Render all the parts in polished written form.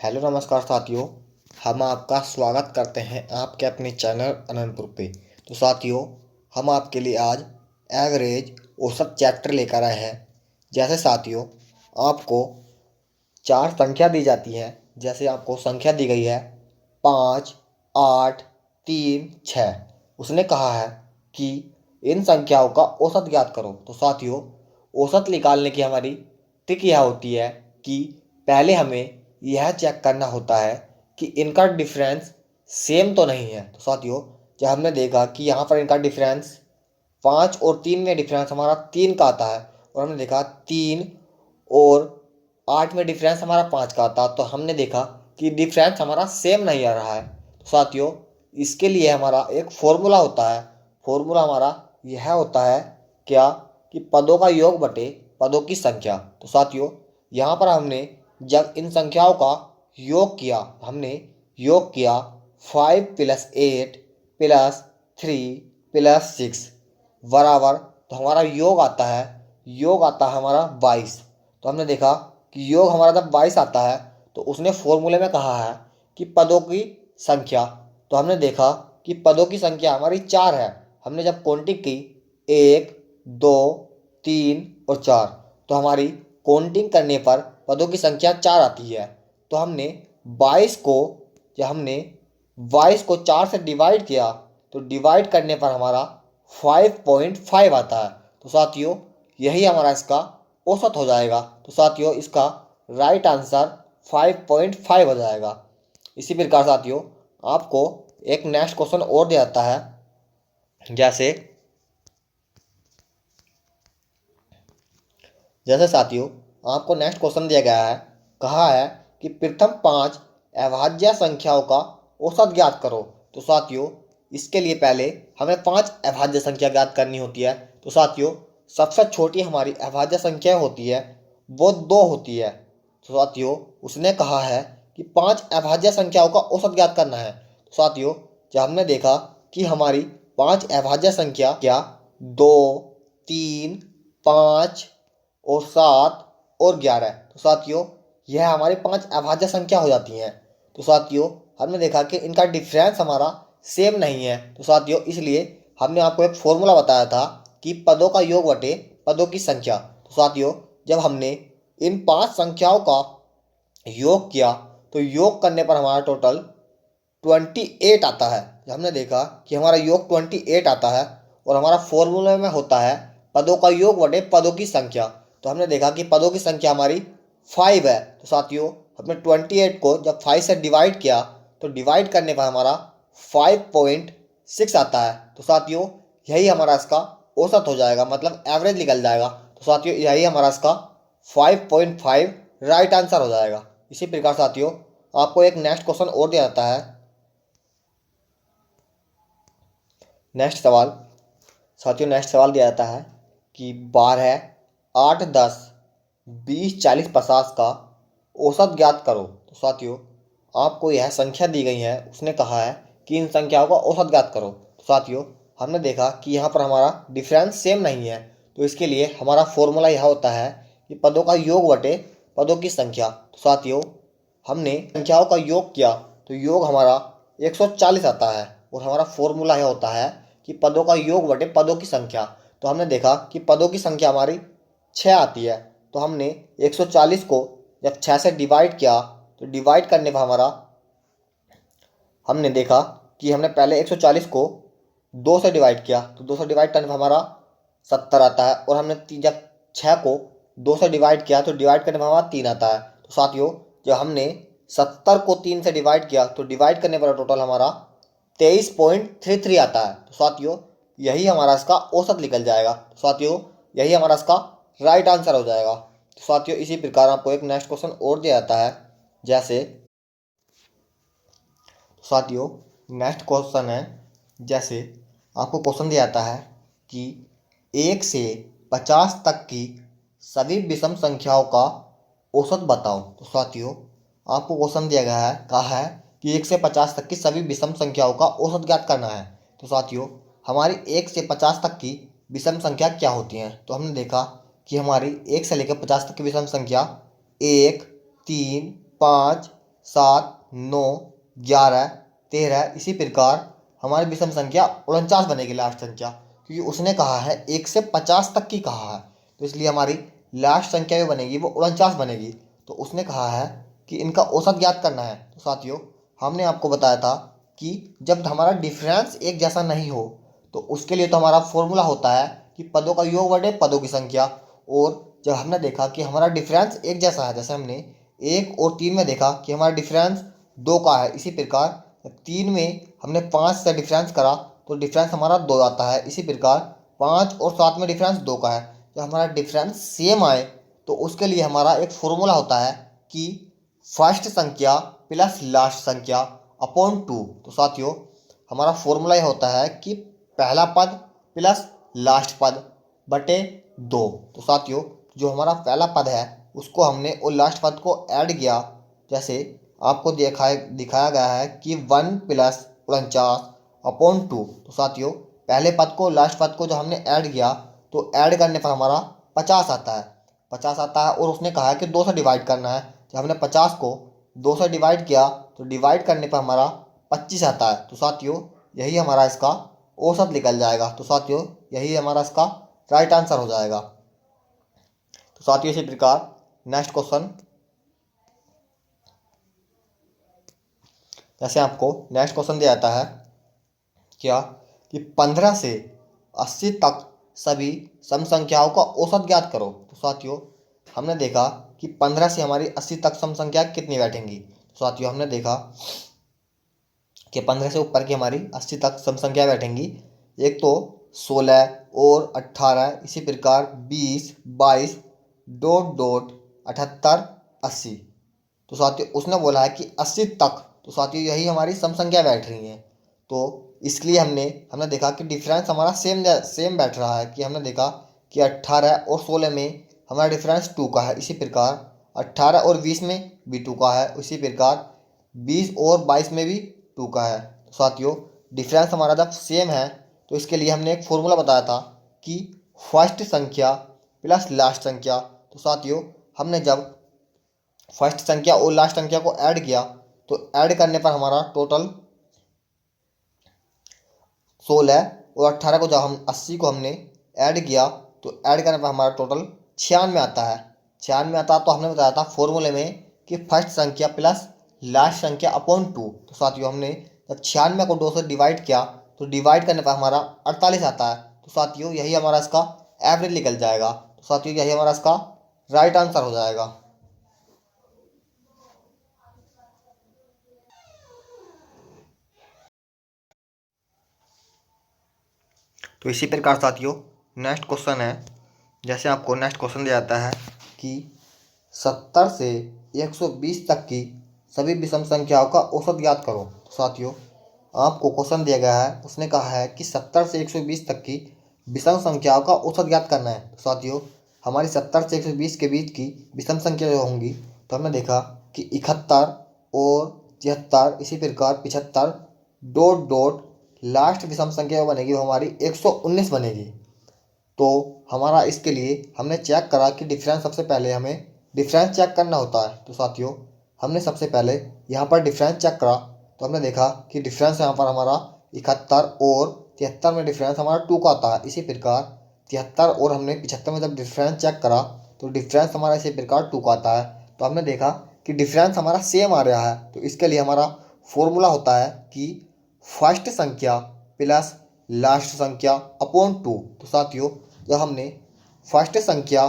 Hello नमस्कार साथियों। हम आपका स्वागत करते हैं आपके अपने चैनल अनंतपुर पे। तो साथियों, हम आपके लिए आज एवरेज औसत चैप्टर लेकर आए हैं। जैसे साथियों, आपको चार संख्या दी जाती है। जैसे आपको संख्या दी गई है 5, 8, 3, 6। उसने कहा है कि इन संख्याओं का औसत ज्ञात करो। तो साथियों, औसत निकालने की हमारी ट्रिक यह होती है कि पहले हमें यह चेक करना होता है कि इनका डिफरेंस सेम तो नहीं है। तो साथियों, जब हमने देखा कि यहाँ पर इनका डिफरेंस 5 और 3 में डिफरेंस हमारा 3 का आता है, और हमने देखा 3 और 8 में डिफरेंस हमारा 5 का आता, तो हमने देखा कि डिफरेंस हमारा सेम नहीं आ रहा है। तो साथियों, इसके लिए हमारा एक फॉर्मूला होता है। फॉर्मूला हमारा यह होता है क्या कि पदों का योग बटे पदों की संख्या। तो साथियों, यहाँ पर हमने जब इन संख्याओं का योग किया, हमने योग किया 5 + 8 + 3 + 6 बराबर, तो हमारा योग आता है हमारा 22। तो हमने देखा कि योग हमारा जब 22 आता है तो उसने फॉर्मूले में कहा है कि पदों की संख्या। तो हमने देखा कि पदों की संख्या हमारी 4 है। हमने जब काउंटिंग की 1, 2, 3 और 4, तो हमारी काउंटिंग करने पर पदों की संख्या 4 आती है। तो हमने 22 को जब हमने 22 को 4 से डिवाइड किया, तो डिवाइड करने पर हमारा 5.5 आता है। तो साथियों, यही हमारा इसका औसत हो जाएगा। तो साथियों, इसका राइट आंसर 5.5 हो जाएगा। इसी प्रकार साथियों, आपको एक नेक्स्ट क्वेश्चन और दिया जाता है। जैसे साथियों, आपको नेक्स्ट क्वेश्चन दिया गया है। कहा है कि प्रथम 5 अभाज्य संख्याओं का औसत ज्ञात करो। तो साथियों, इसके लिए पहले हमें 5 अभाज्य संख्या ज्ञात करनी होती है। तो साथियों, सबसे छोटी हमारी अभाज्य संख्या होती है वो 2 होती है। तो साथियों, उसने कहा है कि 5 अभाज्य संख्याओं का औसत ज्ञात करना है। तो साथियों, जब हमने देखा कि हमारी 5 अभाज्य संख्या क्या 2, 3, 5 और 7 और 11, तो साथियों यह हमारी 5 अभाज्य संख्या हो जाती हैं। तो साथियों, हमने देखा कि इनका डिफरेंस हमारा सेम नहीं है। तो साथियों, इसलिए हमने आपको एक फॉर्मूला बताया था कि पदों का योग बटे पदों की संख्या। तो साथियों, जब हमने इन 5 संख्याओं का योग किया, तो योग करने पर हमारा टोटल 28 आता है। जब हमने देखा कि हमारा योग 28 आता है और हमारा फॉर्मूले में होता है पदों का योग बटे पदों की संख्या, तो हमने देखा कि पदों की संख्या हमारी 5 है। तो साथियों, हमने 28 को जब 5 से डिवाइड किया, तो डिवाइड करने पर हमारा 5.6 आता है। तो साथियों, यही हमारा इसका औसत हो जाएगा, मतलब एवरेज निकल जाएगा। तो साथियों, यही हमारा इसका 5.5 राइट आंसर हो जाएगा। इसी प्रकार साथियों, आपको एक नेक्स्ट क्वेश्चन और दिया जाता है। नेक्स्ट सवाल दिया जाता है कि 12, 8, 10, 20, 40, 50 का औसत ज्ञात करो। तो साथियों, आपको यह संख्या दी गई है। उसने कहा है कि इन संख्याओं का औसत ज्ञात करो। तो साथियों, हमने देखा कि यहाँ पर हमारा डिफरेंस सेम नहीं है। तो इसके लिए हमारा फॉर्मूला यह होता है कि पदों का योग बटे पदों की संख्या। तो साथियों, हमने संख्याओं का योग किया, तो योग हमारा 140 आता है, और हमारा फॉर्मूला यह होता है कि पदों का योग बटे पदों की संख्या। तो हमने देखा कि पदों की संख्या हमारी 6 आती है। तो हमने 140 को जब 6 से डिवाइड किया, तो डिवाइड करने पर हमारा हमने देखा कि हमने पहले 140 को 2 से डिवाइड किया, तो 2 से डिवाइड करने पर हमारा 70 आता है। और हमने जब 6 को 2 से डिवाइड किया, तो डिवाइड करने पर हमारा 3 आता है। तो साथियों, जब हमने 70 को 3 से डिवाइड किया, तो डिवाइड करने पर टोटल हमारा 23.33 आता है। तो साथियों, यही हमारा इसका औसत निकल जाएगा। तो साथियों, यही हमारा इसका राइट आंसर हो जाएगा। तो साथियों, इसी प्रकार आपको एक नेक्स्ट क्वेश्चन और दिया जाता है। जैसे साथियों, नेक्स्ट क्वेश्चन है, जैसे आपको क्वेश्चन दिया जाता है कि 1 से 50 तक की सभी विषम संख्याओं का औसत बताओ। तो साथियों, आपको क्वेश्चन दिया गया है, कहा है कि 1 से 50 तक की सभी विषम संख्याओं का औसत ज्ञात करना है। तो साथियों, हमारी 1 से 50 तक की विषम संख्या क्या होती हैं। तो हमने देखा कि हमारी 1 से लेकर 50 तक की विषम संख्या 1, 3, 5, 7, 9, 11, 13, इसी प्रकार हमारी विषम संख्या 49 बनेगी लास्ट संख्या, क्योंकि उसने कहा है 1 से 50 तक की कहा है, तो इसलिए हमारी लास्ट संख्या जो बनेगी वो 49 बनेगी। तो उसने कहा है कि इनका औसत ज्ञात करना है। तो साथियों, हमने आपको बताया था कि जब हमारा डिफरेंस एक जैसा नहीं हो तो उसके लिए तो हमारा फॉर्मूला होता है कि पदों का योग बटे पदों की संख्या। और जब हमने देखा कि हमारा डिफरेंस एक जैसा है, जैसे हमने 1 और 3 में देखा कि हमारा डिफरेंस 2 का है, इसी प्रकार 3 में हमने 5 से डिफरेंस करा तो डिफरेंस हमारा 2 आता है। इसी प्रकार 5 और 7 में डिफरेंस 2 का है। जब हमारा डिफरेंस सेम आए तो उसके लिए हमारा एक फॉर्मूला होता है कि फर्स्ट संख्या प्लस लास्ट संख्या अपॉन 2। तो साथियों, हमारा फॉर्मूला यह होता है कि पहला पद प्लस लास्ट पद बटे 2। तो साथियों, जो हमारा पहला पद है उसको हमने और लास्ट पद को ऐड किया, जैसे आपको दिखाया गया है कि 1 प्लस 49 अपॉन 2। तो साथियों, पहले पद को लास्ट पद को जो हमने ऐड किया तो ऐड करने पर हमारा 50 आता है। 50 आता है और उसने कहा है कि 2 से डिवाइड करना है। जब हमने 50 को 2 से डिवाइड किया तो डिवाइड करने पर हमारा 25 आता है। तो साथियों, यही हमारा इसका औसत निकल जाएगा। तो साथियों, यही हमारा इसका राइट आंसर हो जाएगा। तो साथियों, इसी प्रकार नेक्स्ट क्वेश्चन, जैसे आपको नेक्स्ट क्वेश्चन दिया जाता है क्या कि 15 से 80 तक सभी सम संख्याओं का औसत ज्ञात करो। तो साथियों, हमने देखा कि 15 से हमारी 80 तक सम संख्या कितनी बैठेंगी। तो साथियों, हमने देखा कि 15 से ऊपर की हमारी 80 तक सम संख्या बैठेंगी। एक तो 16 और 18, इसी प्रकार 20, 22, डॉट डॉट 78, 80। तो साथियों, उसने बोला है कि 80 तक। तो साथियों, यही हमारी सम संख्या बैठ रही हैं। तो इसलिए हमने देखा कि डिफरेंस हमारा सेम सेम बैठ रहा है, कि हमने देखा कि 18 और 16 में हमारा डिफरेंस 2 का है। इसी प्रकार 18 और 20 में भी 2 का है। इसी प्रकार 20 और 22 में भी 2 का है। तो साथियों, डिफरेंस हमारा जब सेम है तो इसके लिए हमने एक फॉर्मूला बताया था कि फर्स्ट संख्या प्लस लास्ट संख्या। तो साथियों, हमने जब फर्स्ट संख्या और लास्ट संख्या को ऐड किया तो ऐड करने पर हमारा टोटल 16 और 18 को जब हम 80 को हमने ऐड किया तो ऐड करने पर हमारा टोटल 96 आता है। 96 आता है। तो हमने बताया था फॉर्मूले में कि फर्स्ट संख्या प्लस लास्ट संख्या अपॉन 2। तो साथियों, हमने जब 96 को 2 से डिवाइड किया तो डिवाइड करने पर हमारा 48 आता है। तो साथियों, यही हमारा इसका एवरेज निकल जाएगा। तो साथियों, यही हमारा इसका राइट आंसर हो जाएगा। तो इसी प्रकार साथियों, नेक्स्ट क्वेश्चन है, जैसे आपको नेक्स्ट क्वेश्चन दिया जाता है कि 70 से 120 तक की सभी विषम संख्याओं का औसत ज्ञात करो। तो साथियों, आपको क्वेश्चन दिया गया है, उसने कहा है कि 70 से 120 तक की विषम संख्याओं का औसत ज्ञात करना है। तो साथियों, हमारी 70 से 120 के बीच की विषम संख्या जो होंगी, तो हमने देखा कि 71 और 73, इसी प्रकार 75, डॉट डॉट लास्ट विषम संख्या जो बनेगी वो हमारी 119 बनेगी। तो हमारा इसके लिए हमने चेक करा कि डिफरेंस, सबसे पहले हमें डिफरेंस चेक करना होता है। तो साथियों, हमने सबसे पहले यहाँ पर डिफरेंस चेक करा तो हमने देखा कि डिफरेंस यहाँ पर हमारा 71 और 73 में डिफरेंस हमारा 2 का आता है। इसी प्रकार 73 और हमने 75 में जब डिफरेंस चेक करा तो डिफरेंस हमारा इसी प्रकार 2 का आता है। तो हमने देखा कि डिफरेंस हमारा सेम आ रहा है। तो इसके लिए हमारा फॉर्मूला होता है कि फर्स्ट संख्या प्लस लास्ट संख्या अपॉन 2। तो साथियों, जब हमने फर्स्ट संख्या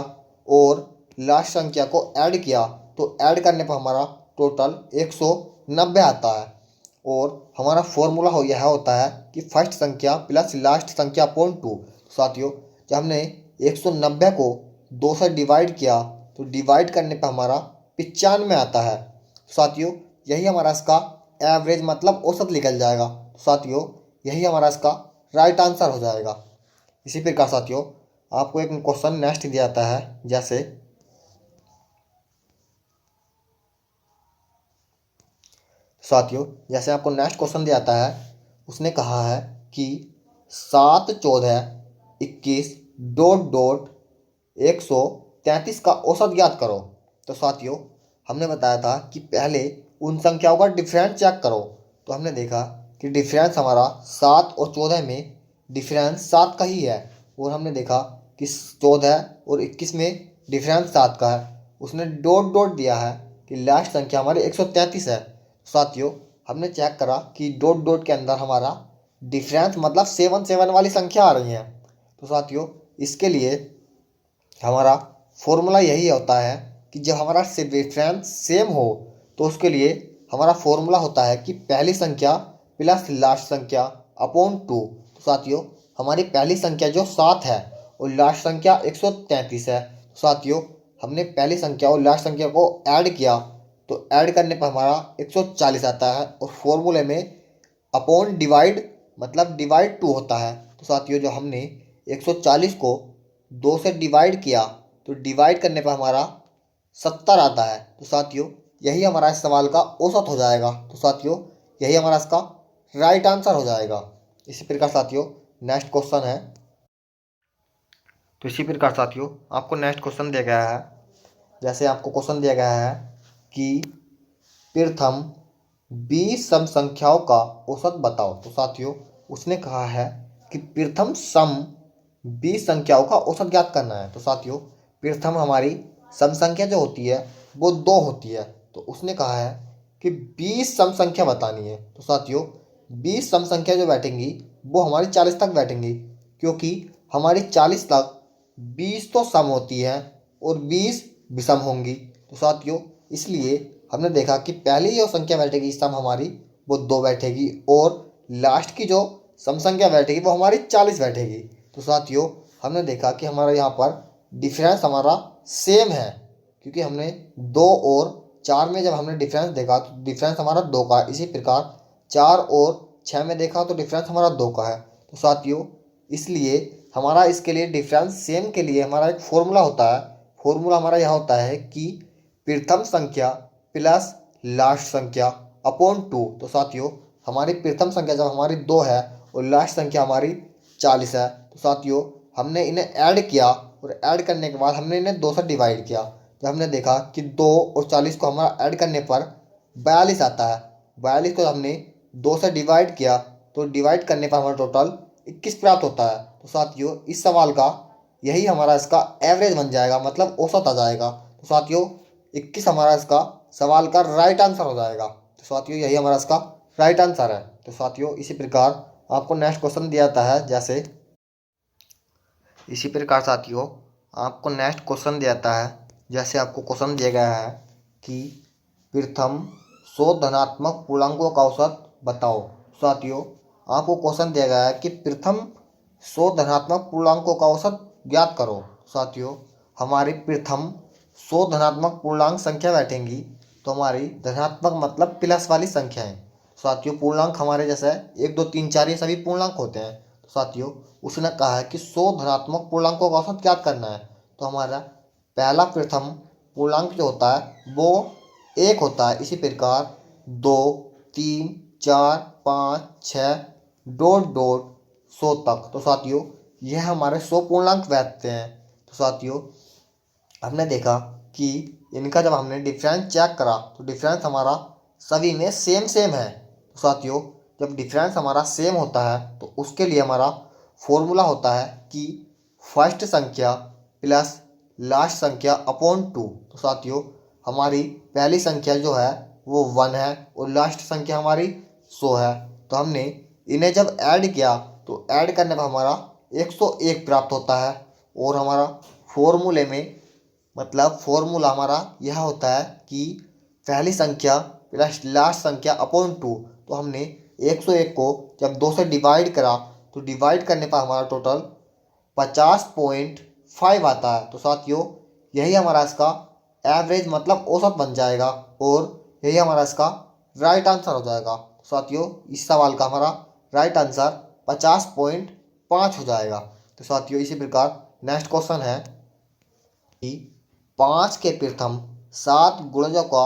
और लास्ट संख्या को ऐड किया तो ऐड करने पर हमारा टोटल 190 आता है। और हमारा फॉर्मूला यह होता है कि फर्स्ट संख्या प्लस लास्ट संख्या अपॉन 2। साथियों, जब हमने 190 को 2 से डिवाइड किया तो डिवाइड करने पर हमारा 95 आता है। साथियों, यही हमारा इसका एवरेज मतलब औसत निकल जाएगा। साथियों, यही हमारा इसका राइट आंसर हो जाएगा। इसी प्रकार साथियों, आपको एक क्वेश्चन नेक्स्ट दिया जाता है, जैसे साथियों, जैसे आपको नेक्स्ट क्वेश्चन दिया जाता है, उसने कहा है कि 7, 14, 21, डॉट डॉट 133 का औसत ज्ञात करो। तो साथियों, हमने बताया था कि पहले उन संख्याओं का डिफरेंस चेक करो। तो हमने देखा कि डिफरेंस हमारा 7 और 14 में डिफरेंस 7 का ही है। और हमने देखा कि 14 और 21 में डिफरेंस 7 का है। उसने डॉट डॉट दिया है कि लास्ट संख्या हमारी 133 है। साथियों, हमने चेक करा कि डॉट डॉट के अंदर हमारा डिफरेंस मतलब 7 7 वाली संख्या आ रही है। तो साथियों, इसके लिए हमारा फॉर्मूला यही होता है कि जब हमारा डिफरेंस सेम हो तो उसके लिए हमारा फॉर्मूला होता है कि पहली संख्या प्लस लास्ट संख्या अपॉन 2। तो साथियों, हमारी पहली संख्या जो 7 है और लास्ट संख्या 133 है। तो साथियों, हमने पहली संख्या और लास्ट संख्या को ऐड किया तो ऐड करने पर हमारा 140 आता है और फॉर्मूले में अपॉन डिवाइड मतलब डिवाइड 2 होता है। तो साथियों, जो हमने 140 को 2 से डिवाइड किया तो डिवाइड करने पर हमारा 70 आता है। तो साथियों, यही हमारा इस सवाल का औसत हो जाएगा। तो साथियों, यही हमारा इसका राइट आंसर हो जाएगा। इसी प्रकार साथियों, नेक्स्ट क्वेश्चन है। तो इसी प्रकार साथियों, आपको नेक्स्ट क्वेश्चन दिया गया है। जैसे आपको क्वेश्चन दिया गया है कि प्रथम 20 सम संख्याओं का औसत बताओ। तो साथियों, उसने कहा है कि प्रथम सम 20 संख्याओं का औसत ज्ञात करना है। तो साथियों, प्रथम हमारी सम संख्या जो होती है वो 2 होती है। तो उसने कहा है कि 20 सम संख्या बतानी है। तो साथियों, 20 सम संख्या जो बैठेंगी वो हमारी 40 तक बैठेंगी, क्योंकि हमारी 40 तक 20 तो सम होती है और 20 विषम होंगी। तो साथियों, इसलिए हमने देखा कि पहली जो संख्या बैठेगी सम हमारी वो 2 बैठेगी और लास्ट की जो सम संख्या बैठेगी वो हमारी 40 बैठेगी। तो साथियों, हमने देखा कि हमारा यहाँ पर डिफरेंस हमारा सेम है, क्योंकि हमने 2 और 4 में जब हमने डिफरेंस देखा तो डिफरेंस हमारा 2 का है। इसी प्रकार 4 और 6 में देखा तो डिफरेंस हमारा 2 का है। तो साथियों, इसलिए हमारा इसके लिए डिफरेंस सेम के लिए हमारा एक फॉर्मूला होता है। फॉर्मूला हमारा यह होता है कि प्रथम संख्या प्लस लास्ट संख्या अपॉन 2। तो साथियों, हमारी प्रथम संख्या जब हमारी 2 है और लास्ट संख्या हमारी 40 है। तो साथियों, हमने इन्हें ऐड किया और ऐड करने के बाद हमने इन्हें 2 से डिवाइड किया। जब हमने देखा कि 2 और 40 को हमारा ऐड करने पर 42 आता है। 42 को हमने 2 से डिवाइड किया तो डिवाइड करने पर हमारा टोटल 21 प्राप्त होता है। तो साथियों, इस सवाल का यही हमारा इसका एवरेज बन जाएगा, मतलब औसत आ जाएगा। तो साथियों, 21 हमारा इसका सवाल का राइट आंसर हो जाएगा। तो साथियों, यही हमारा इसका राइट आंसर है। तो साथियों, इसी प्रकार आपको नेक्स्ट क्वेश्चन दिया जाता है। जैसे इसी प्रकार साथियों, आपको नेक्स्ट क्वेश्चन दिया जाता है। जैसे आपको क्वेश्चन दिया गया है कि प्रथम 100 धनात्मक पूर्णांकों का औसत बताओ। साथियों, आपको क्वेश्चन दिया गया है कि प्रथम 100 धनात्मक पूर्णांकों का औसत ज्ञात करो। साथियों, हमारी प्रथम 100 धनात्मक पूर्णांक संख्या बैठेंगी तो हमारी धनात्मक मतलब प्लस वाली संख्याएं। साथियों, पूर्णांक हमारे जैसे 1 2 3 4 ये सभी पूर्णांक होते हैं। तो साथियों, उसने कहा है कि 100 धनात्मक पूर्णांकों का औसत ज्ञात करना है। तो हमारा पहला प्रथम पूर्णांक जो होता है वो 1 होता है। इसी प्रकार 2 3 4 5 6 डॉट डॉट 100 तक। तो साथियों, यह हमारे 100 पूर्णांक बैठते हैं। तो साथियों, हमने देखा कि इनका जब हमने डिफरेंस चेक करा तो डिफरेंस हमारा सभी में सेम सेम है। तो साथियों, जब डिफरेंस हमारा सेम होता है तो उसके लिए हमारा फॉर्मूला होता है कि फर्स्ट संख्या प्लस लास्ट संख्या अपॉन 2। तो साथियों, हमारी पहली संख्या जो है वो 1 है और लास्ट संख्या हमारी 100 है। तो हमने इन्हें जब ऐड किया तो ऐड करने पर हमारा 101 प्राप्त होता है। और हमारा फॉर्मूले में मतलब फॉर्मूला हमारा यह होता है कि पहली संख्या प्लस लास्ट संख्या अपॉन 2। तो हमने 101 को जब 2 से डिवाइड करा तो डिवाइड करने पर हमारा टोटल 50.5 आता है। तो साथियों, यही हमारा इसका एवरेज मतलब औसत बन जाएगा और यही हमारा इसका राइट आंसर हो जाएगा। तो साथियों, इस सवाल का हमारा राइट आंसर 50.5 हो जाएगा। तो साथियों, इसी प्रकार नेक्स्ट क्वेश्चन है कि 5 के प्रथम 7 गुणजों का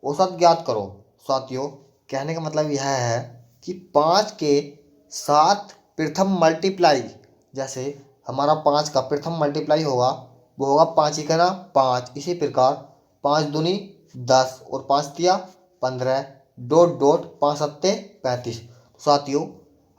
औसत ज्ञात करो। साथियों, कहने का मतलब यह है कि 5 के 7 प्रथम मल्टीप्लाई, जैसे हमारा 5 का प्रथम मल्टीप्लाई होगा वो होगा 5 ही का ना 5। इसी प्रकार 5 दूनी 10 और 5 तिया 15 डॉट डॉट 5 सत्ते 35। तो साथियों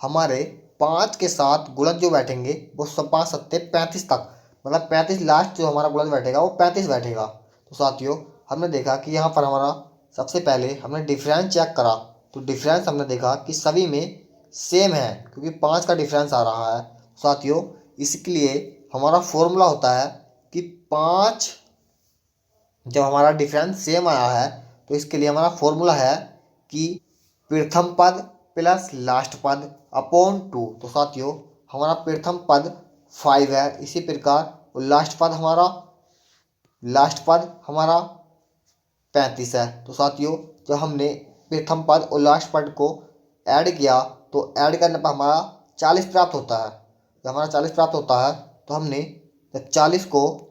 हमारे 5 के साथ गुणज जो बैठेंगे वो 5 सत्ते 35 तक, मतलब 35 लास्ट जो हमारा गुणज बैठेगा वो 35 बैठेगा। तो साथियों हमने देखा कि यहाँ पर हमारा सबसे पहले हमने डिफरेंस चेक करा, तो डिफरेंस हमने देखा कि सभी में सेम है क्योंकि 5 का डिफरेंस आ रहा है। साथियों इसके लिए हमारा फॉर्मूला होता है कि 5, जब हमारा डिफरेंस सेम आया है तो इसके लिए हमारा फॉर्मूला है कि प्रथम पद प्लस लास्ट पद अपॉन 2। तो साथियों हमारा प्रथम पद 5 है, इसी प्रकार लास्ट पद हमारा 35 है। तो साथियों जब हमने प्रथम पद और लास्ट पद को ऐड किया तो ऐड करने पर हमारा 40 प्राप्त होता है। जब हमारा 40 प्राप्त होता है तो जब 40 को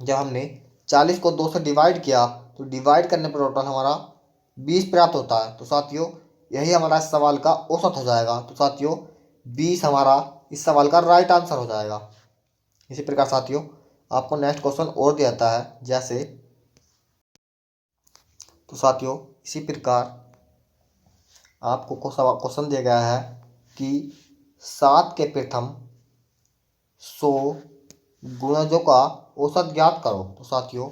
जब हमने 40 को 2 से डिवाइड किया तो डिवाइड करने पर टोटल हमारा 20 प्राप्त होता है। तो साथियों यही हमारा इस सवाल का औसत हो जाएगा। तो साथियों 20 हमारा इस सवाल का राइट आंसर हो जाएगा। इसी प्रकार साथियों आपको नेक्स्ट क्वेश्चन और दिया जाता है जैसे, तो साथियों इसी प्रकार आपको क्वेश्चन दिया गया है कि 7 के प्रथम 100 गुणजों का औसत ज्ञात करो। तो साथियों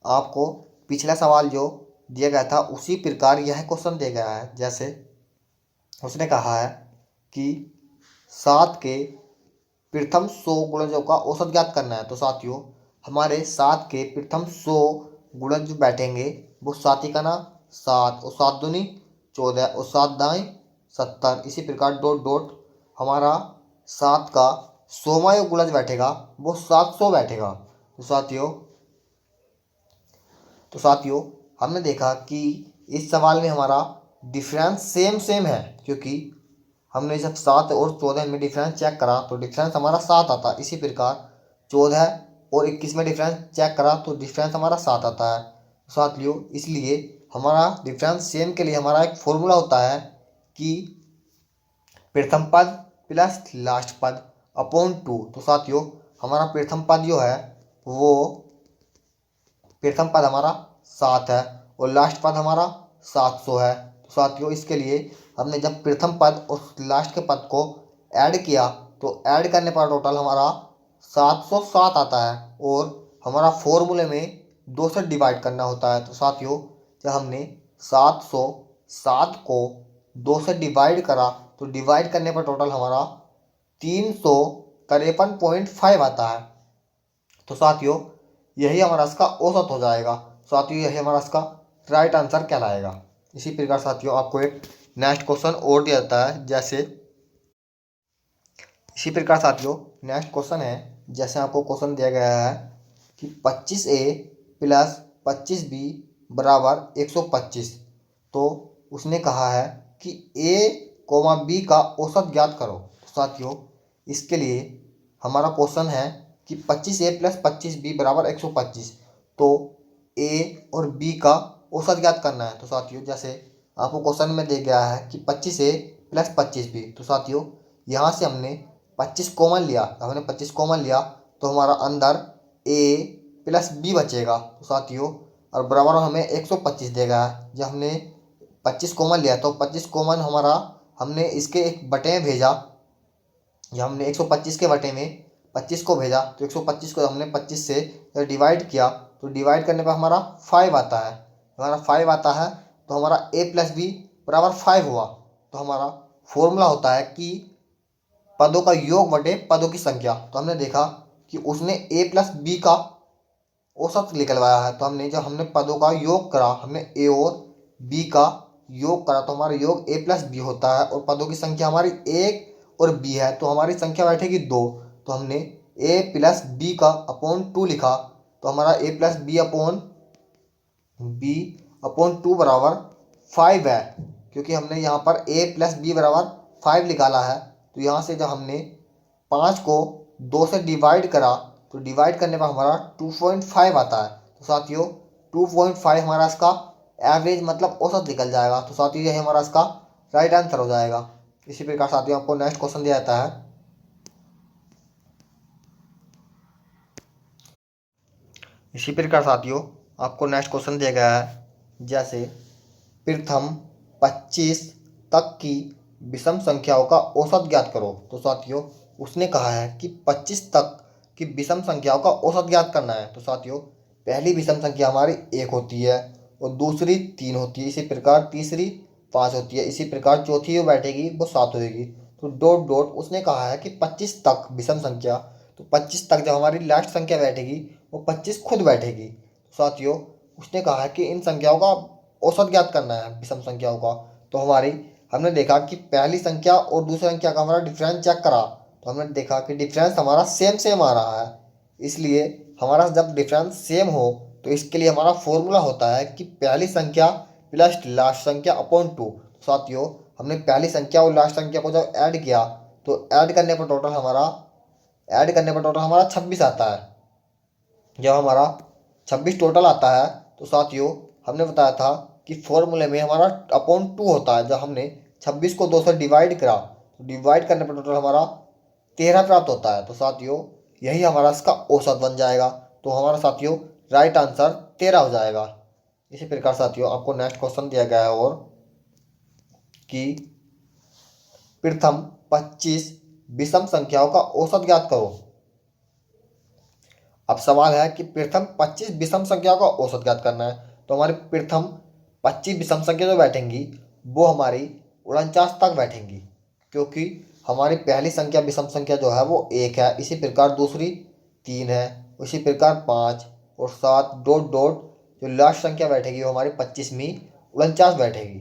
आपको पिछला सवाल जो दिया गया था उसी प्रकार यह क्वेश्चन दिया गया है। जैसे उसने कहा है कि 7 के प्रथम 100 गुणजों का औसत ज्ञात करना है। तो साथियों हमारे 7 के प्रथम 100 गुणज जो बैठेंगे वो 7 का ना 7 और 7 दूनी 14 और 7 दाएं 70, इसी प्रकार डॉट डॉट हमारा 7 का 100वां जो गुणज बैठेगा वो 700 बैठेगा। तो साथियों हमने देखा कि इस सवाल में हमारा डिफरेंस सेम सेम है क्योंकि हमने जब 7 और 14 में डिफरेंस चेक करा तो डिफरेंस हमारा 7 आता। इसी प्रकार 14 और 21 में डिफरेंस चेक करा तो डिफरेंस हमारा 7 आता है। साथियों इसलिए हमारा डिफरेंस सेम के लिए हमारा एक फॉर्मूला होता है कि प्रथम पद प्लस लास्ट पद अपॉन 2। तो साथियों हमारा प्रथम पद जो है वो प्रथम पद हमारा 7 है और लास्ट पद हमारा 700 है। तो साथियों इसके लिए हमने जब प्रथम पद और लास्ट के पद को ऐड किया तो ऐड करने पर टोटल हमारा 707 आता है और हमारा फॉर्मूले में 2 से डिवाइड करना होता है। तो साथियों जब हमने 707 को 2 से डिवाइड करा तो डिवाइड करने पर टोटल हमारा 353.5 आता है। तो साथियों यही हमारा इसका औसत हो जाएगा। साथियों यही हमारा इसका राइट आंसर कहलाएगा। इसी प्रकार साथियों आपको एक नेक्स्ट क्वेश्चन और दिया जाता है जैसे, इसी प्रकार साथियों नेक्स्ट क्वेश्चन है जैसे आपको क्वेश्चन दिया गया है कि 25A प्लस 25B बराबर 125। तो उसने कहा है कि A कोमा B का औसत ज्ञात करो। तो साथियों इसके लिए हमारा क्वेश्चन है कि 25A प्लस 25B बराबर 125। तो A और B का औसत ज्ञात करना है। तो साथियों जैसे आपको क्वेश्चन में दिया गया है कि 25A प्लस 25B। तो साथियों यहाँ से हमने 25 कॉमन लिया, तो हमारा अंदर A प्लस B बचेगा। तो साथियों और बराबर हमें 125 देगा। जब हमने 25 कॉमन लिया तो 25 कॉमन हमारा हमने इसके एक बटे में भेजा, जब हमने 125 के बटे में 25 को भेजा तो 125 को हमने 25 से डिवाइड किया तो डिवाइड करने पर हमारा 5 आता है। हमारा 5 आता है तो हमारा A प्लस बी बराबर 5 हुआ। तो हमारा फॉर्मूला होता है कि पदों का योग बटे पदों की संख्या। तो हमने देखा कि उसने A प्लस बी का औसत निकलवाया है। तो जब हमने पदों का योग करा, हमने A और B का योग करा तो हमारा योग A प्लस बी होता है और पदों की संख्या हमारी 1 और B है तो हमारी संख्या बैठेगी 2। तो हमने A प्लस बी का अपॉन 2 लिखा तो हमारा A प्लस बी अपॉन 2 बराबर 5 है क्योंकि हमने यहाँ पर A प्लस बी बराबर 5 निकाला है। तो यहाँ से जब हमने 5 को 2 से डिवाइड करा तो डिवाइड करने पर हमारा 2.5 आता है। तो साथियों 2.5 हमारा इसका एवरेज मतलब औसत निकल जाएगा। तो साथियों यही हमारा इसका राइट आंसर हो जाएगा। इसी प्रकार साथियों आपको नेक्स्ट क्वेश्चन दिया जाता है। इसी प्रकार साथियों आपको नेक्स्ट क्वेश्चन दिया गया है जैसे प्रथम 25 तक की विषम संख्याओं का औसत ज्ञात करो। तो साथियों उसने कहा है कि 25 तक की विषम संख्याओं का औसत ज्ञात करना है। तो साथियों पहली विषम संख्या हमारी 1 होती है और दूसरी 3 होती है, इसी प्रकार तीसरी 5 होती है, इसी प्रकार चौथी जो बैठेगी वो 7 होगी। तो डॉट डॉट उसने कहा है कि 25 तक विषम संख्या, तो 25 तक जब हमारी लास्ट संख्या बैठेगी वो 25 खुद बैठेगी। तो साथियों उसने कहा है कि इन संख्याओं का औसत ज्ञात करना है विषम संख्याओं का। तो हमने देखा कि पहली संख्या और दूसरी संख्या का हमारा डिफरेंस चेक करा, तो हमने देखा कि डिफरेंस हमारा सेम सेम आ रहा है। इसलिए हमारा जब डिफरेंस सेम हो तो इसके लिए हमारा फॉर्मूला होता है कि पहली संख्या प्लस लास्ट संख्या अपॉन 2। साथियों हमने पहली संख्या और लास्ट संख्या को जब ऐड किया तो ऐड करने पर टोटल हमारा 26 आता है। जब हमारा 26 टोटल आता है तो साथियों हमने बताया था कि फॉर्मूले में हमारा अपॉन 2 होता है। जब हमने 26 को 2 से डिवाइड करा तो डिवाइड करने पर टोटल हमारा 13 प्राप्त होता है। तो साथियों यही हमारा इसका औसत बन जाएगा। तो हमारा साथियों राइट आंसर 13 हो जाएगा। इसी प्रकार साथियों आपको नेक्स्ट क्वेश्चन दिया गया है और कि प्रथम 25 विषम संख्याओं का औसत ज्ञात करो। अब सवाल है कि प्रथम 25 विषम संख्याओं का औसत ज्ञात करना है। तो हमारी प्रथम 25 विषम संख्या जो बैठेंगी वो हमारी 49 तक बैठेंगी, क्योंकि हमारी पहली संख्या विषम संख्या जो है वो 1 है, इसी प्रकार दूसरी 3 है, उसी प्रकार 5 और 7 डॉट डॉट जो लास्ट संख्या बैठेगी वो हमारी 25वीं 49 बैठेगी।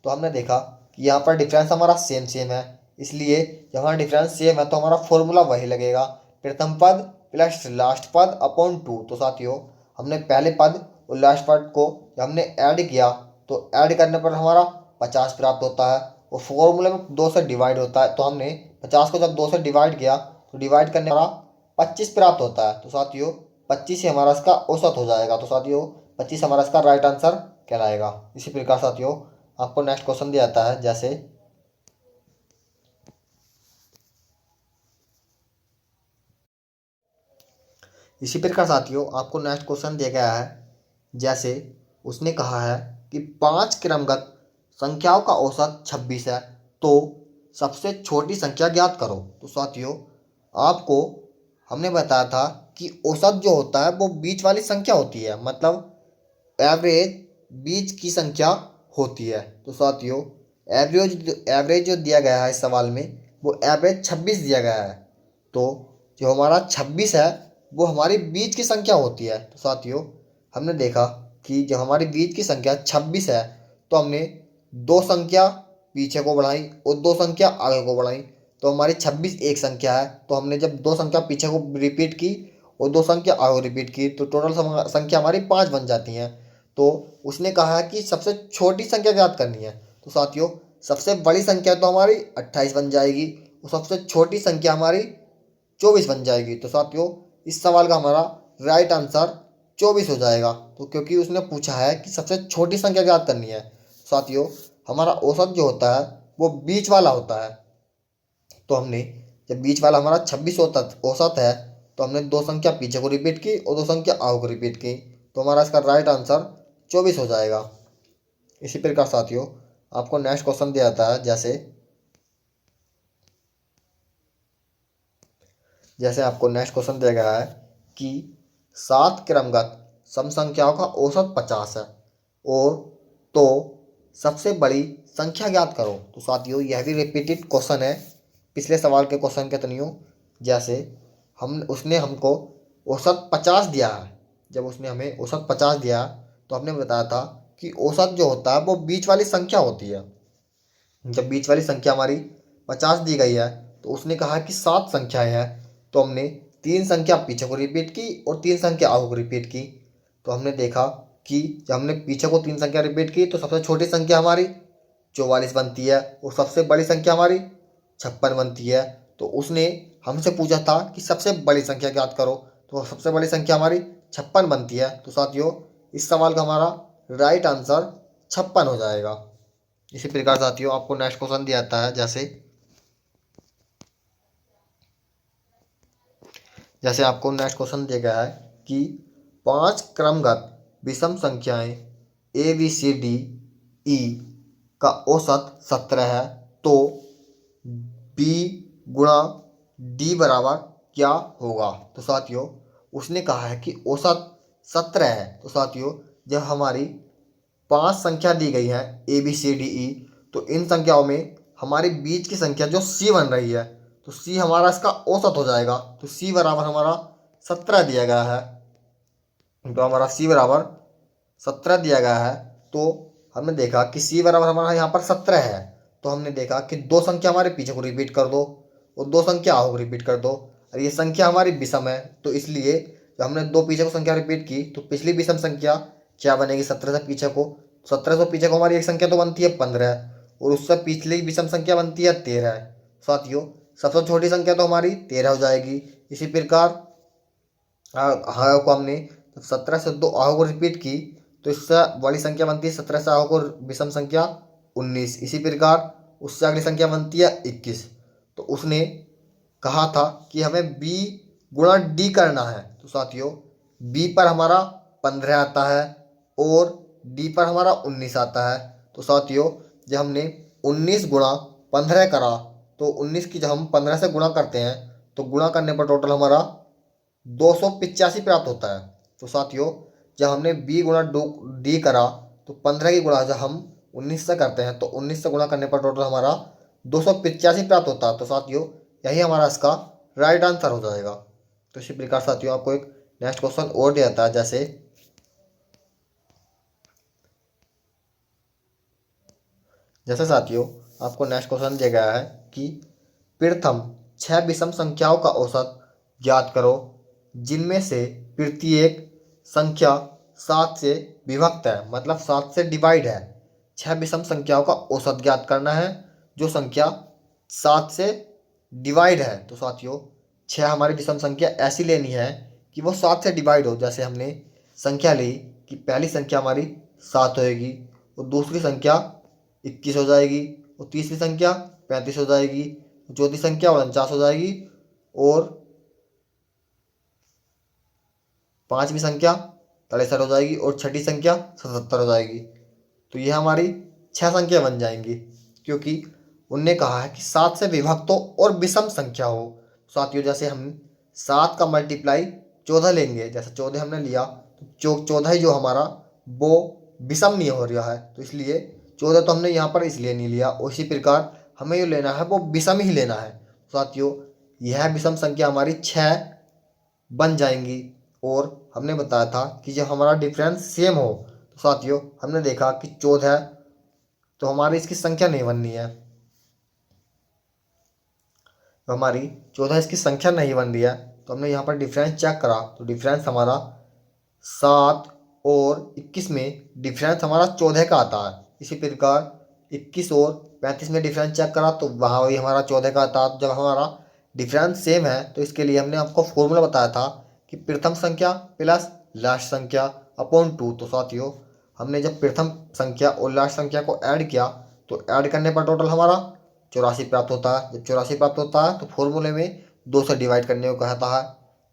तो हमने देखा कि यहाँ पर डिफरेंस हमारा सेम सेम है, इसलिए जब हमारा डिफरेंस सेम है तो हमारा फॉर्मूला वही लगेगा, प्रथम पद प्लस लास्ट पद अपॉन 2। तो साथियों हमने पहले पद और लास्ट पद को जब हमने ऐड किया तो ऐड करने पर हमारा 50 प्राप्त होता है और फॉर्मूले में 2 से डिवाइड होता है। तो हमने 50 को जब 2 से डिवाइड किया तो डिवाइड करने हमारा 25 प्राप्त होता है। तो साथियों 25 ही हमारा इसका औसत हो जाएगा। तो साथियों 25 हमारा इसका राइट आंसर कहलाएगा। इसी प्रकार साथियों आपको नेक्स्ट क्वेश्चन दिया जाता है, जैसे इसी प्रकार साथियों आपको नेक्स्ट क्वेश्चन दिया गया है, जैसे उसने कहा है कि 5 क्रमगत संख्याओं का औसत 26 है, तो सबसे छोटी संख्या ज्ञात करो। तो साथियों आपको हमने बताया था कि औसत जो होता है वो बीच वाली संख्या होती है, मतलब एवरेज बीच की संख्या होती है। तो साथियों एवरेज जो दिया गया है इस सवाल में वो एवरेज 26 दिया गया है। तो जो हमारा 26 है वो हमारी बीच की संख्या होती है। तो साथियों हमने देखा कि जब हमारी बीच की संख्या 26 है तो हमने 2 संख्या पीछे को बढ़ाई और 2 संख्या आगे को बढ़ाई, तो हमारी 26 एक संख्या है। तो हमने जब 2 संख्या पीछे को रिपीट की और 2 संख्या आगे रिपीट की तो टोटल संख्या हमारी 5 बन जाती हैं। तो उसने कहा है कि सबसे छोटी संख्या ज्ञात करनी है। तो साथियों सबसे बड़ी संख्या तो हमारी 28 बन जाएगी और सबसे छोटी संख्या हमारी 24 बन जाएगी। तो साथियों इस सवाल का हमारा राइट आंसर 24 हो जाएगा। तो क्योंकि उसने पूछा है कि सबसे छोटी संख्या ज्ञात करनी है। साथियों हमारा औसत जो होता है वो बीच वाला होता है। तो हमने जब बीच वाला हमारा 26 औसत है तो हमने 2 संख्या पीछे को रिपीट की और 2 संख्या आगे को रिपीट की, तो हमारा इसका राइट आंसर 24 हो जाएगा। इसी प्रकार साथियों आपको नेक्स्ट क्वेश्चन दिया जाता है, जैसे आपको नेक्स्ट क्वेश्चन दिया गया है कि 7 क्रमगत सम संख्याओं का औसत 50 है और तो सबसे बड़ी संख्या ज्ञात करो। तो साथियों यह भी रिपीटेड क्वेश्चन है पिछले सवाल के क्वेश्चन के तनियों। जैसे हम उसने हमको औसत 50 दिया है, जब उसने हमें औसत 50 दिया तो हमने बताया था कि औसत जो होता है वो बीच वाली संख्या होती है। जब बीच वाली संख्या हमारी 50 दी गई है तो उसने कहा कि 7 संख्याएं हैं, तो हमने 3 संख्या पीछे को रिपीट की और 3 संख्या आगे को रिपीट की। तो हमने देखा कि जब हमने पीछे को 3 संख्या रिपीट की तो सबसे छोटी संख्या हमारी 44 बनती है और सबसे बड़ी संख्या हमारी 56 बनती है। तो उसने हमसे पूछा था कि सबसे बड़ी संख्या ज्ञात करो, तो सबसे बड़ी संख्या हमारी 56 बनती है। तो साथियों इस सवाल का हमारा राइट आंसर 56 हो जाएगा। इसी प्रकार साथियों आपको नेक्स्ट क्वेश्चन दिया जाता है, जैसे आपको नेक्स्ट क्वेश्चन दिया गया है कि 5 क्रमगत विषम संख्याएं ए बी सी डी का औसत 17 है तो B गुणा D बराबर क्या होगा। तो साथियों उसने कहा है कि औसत 17 है। तो साथियों जब हमारी 5 संख्या दी गई है ABCDE, तो इन संख्याओं में हमारी बीच की संख्या जो C बन रही है, तो C हमारा इसका औसत हो जाएगा। तो C बराबर हमारा 17 दिया गया है। तो हमारा C बराबर 17 दिया गया है। तो हमने देखा कि C बराबर हमारा यहाँ पर 17 है। तो हमने देखा कि दो संख्या हमारे पीछे को रिपीट कर दो और दो संख्या आगे को रिपीट कर दो। और ये संख्या हमारी विषम है, तो इसलिए जब हमने दो पीछे को संख्या रिपीट की तो पिछली विषम संख्या क्या बनेगी 17 से पीछे को। 17 से पीछे को हमारी एक संख्या तो बनती है 15 और उससे पिछली विषम संख्या बनती है 13। साथियों सबसे छोटी संख्या तो हमारी 13 हो जाएगी। इसी प्रकार आगे को हमने 17 से दो आगे को रिपीट की तो इससे बड़ी संख्या बनती है 17 से आगे को विषम संख्या 19। इसी प्रकार उससे अगली संख्या बनती है 21। तो उसने कहा था कि हमें B गुणा D करना है। तो साथियों B पर हमारा 15 आता है और D पर हमारा 19 आता है। तो साथियों जब हमने 19 गुणा 15 करा तो 19 की जब हम 15 से गुणा करते हैं तो गुणा करने पर टोटल हमारा 285 प्राप्त होता है। तो साथियों जब हमने B गुणा D करा तो 15 की गुणा जब हम 19 से करते हैं तो 19 से गुणा करने पर टोटल हमारा 285 प्राप्त होता है। तो साथियों यही हमारा इसका राइट आंसर हो जाएगा। तो इसी प्रकार साथियों आपको एक नेक्स्ट क्वेश्चन और दिया जाता है। जैसे साथियों आपको नेक्स्ट क्वेश्चन दिया गया है कि प्रथम 6 विषम संख्याओं का औसत ज्ञात करो जिनमें से प्रत्येक संख्या 7 से विभक्त है, मतलब 7 से डिवाइड है। 6 विषम संख्याओं का औसत ज्ञात करना है जो संख्या 7 से डिवाइड है। तो साथियों 6 हमारी विषम संख्या ऐसी लेनी है कि वो 7 से डिवाइड हो। जैसे हमने संख्या ली कि पहली संख्या हमारी 7 होएगी और दूसरी संख्या 21 हो जाएगी और तीसरी संख्या 35 हो जाएगी, चौथी संख्या 49 हो जाएगी और पांचवी संख्या 63 हो जाएगी और छठी संख्या 77 हो जाएगी। तो ये हमारी 6 संख्या बन जाएंगी क्योंकि उनने कहा है कि 7 से विभक्त हो और विषम संख्या हो। साथियों जैसे हम 7 का मल्टीप्लाई 14 लेंगे, जैसे 14 हमने लिया तो 14 जो हमारा वो विषम नहीं हो रहा है, तो इसलिए 14 तो हमने यहाँ पर इसलिए नहीं लिया। और इसी प्रकार हमें जो लेना है वो विषम ही लेना है। साथियों यह विषम संख्या हमारी 6 बन जाएंगी। और हमने बताया था कि जब हमारा डिफरेंस सेम हो, तो साथियों हमने देखा कि 14 तो हमारी इसकी संख्या नहीं बननी है, तो हमारी 14 इसकी संख्या नहीं बन रही है। तो हमने यहाँ पर डिफरेंस चेक करा तो डिफरेंस हमारा 7 और 21 में डिफरेंस हमारा 14 का आता है। इसी प्रकार 21 और 35 में डिफरेंस चेक करा तो वहाँ भी हमारा 14 का आता है। जब हमारा डिफरेंस सेम है तो इसके लिए हमने आपको फॉर्मूला बताया था कि प्रथम संख्या प्लस लास्ट संख्या अपॉन 2। तो साथियों हमने जब प्रथम संख्या और लास्ट संख्या को ऐड किया तो ऐड करने पर टोटल हमारा 84 प्राप्त होता है। जब 84 प्राप्त होता है तो फॉर्मूले में 2 से डिवाइड करने को कहता है।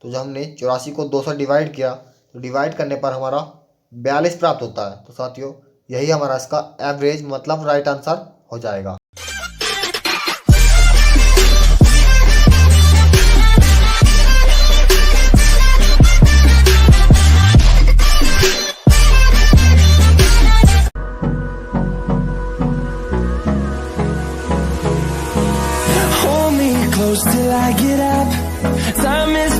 तो जब हमने 84 को 2 से डिवाइड किया तो डिवाइड करने पर हमारा 42 प्राप्त होता है। तो साथियों यही हमारा इसका एवरेज मतलब राइट आंसर हो जाएगा। Till I get up, time is